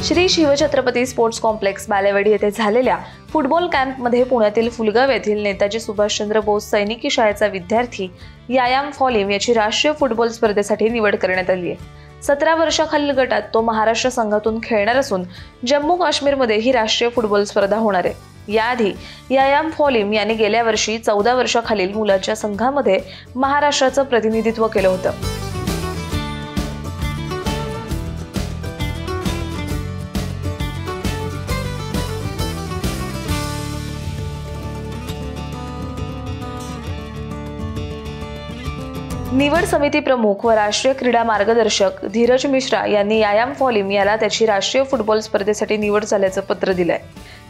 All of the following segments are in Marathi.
श्री शिवछत्रपती स्पोर्ट्स कॉम्प्लेक्स बालेवाडी येथे झालेल्या फुटबॉल कॅम्पमध्ये पुण्यातील फुलगाव येथील नेताजी सुभाषचंद्र बोस सैनिकी शाळेचा विद्यार्थी यायाम फॉलिम याची राष्ट्रीय फुटबॉल स्पर्धेसाठी निवड करण्यात आली आहे। 17 वर्षाखालील गटात तो महाराष्ट्र संघातून खेळणार असून जम्मू काश्मीरमध्ये ही राष्ट्रीय फुटबॉल स्पर्धा होणार आहे। याआधी यायाम फॉलिम यांनी गेल्या वर्षी 14 वर्षाखालील मुलांच्या संघामध्ये महाराष्ट्राचं प्रतिनिधित्व केलं होतं। निवड समिती प्रमुख व राष्ट्रीय क्रीडा मार्गदर्शक धीरज मिश्रा यांनी यायाम फॉलिम याला त्याची राष्ट्रीय फुटबॉल स्पर्धेसाठी निवड झाल्याचं पत्र दिलंय।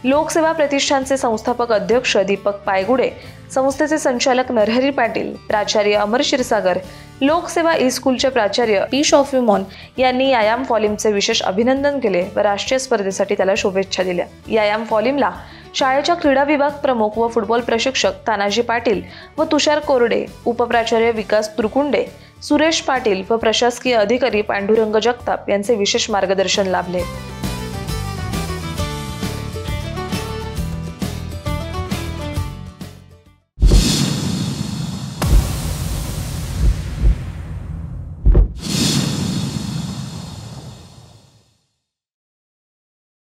लोकसेवा प्रतिष्ठानचे संस्थापक अध्यक्ष दीपक पायगुडे, संस्थेचे संचालक नरहरी पाटील, प्राचार्य अमर क्षीरसागर, लोकसेवा ई-स्कूलचे प्राचार्य पी शॉफिमॉन यांनी यायाम फॉलिमचे विशेष अभिनंदन केले व राष्ट्रीय स्पर्धेसाठी त्याला शुभेच्छा दिल्या। यायाम फॉलिमला शाळेच्या क्रीडा विभाग प्रमुख व फुटबॉल प्रशिक्षक तानाजी पाटील व तुषार कोरडे, उपप्राचार्य विकास तुरकुंडे, सुरेश पाटील व प्रशासकीय अधिकारी पांडुरंग जगताप यांचे विशेष मार्गदर्शन लाभले।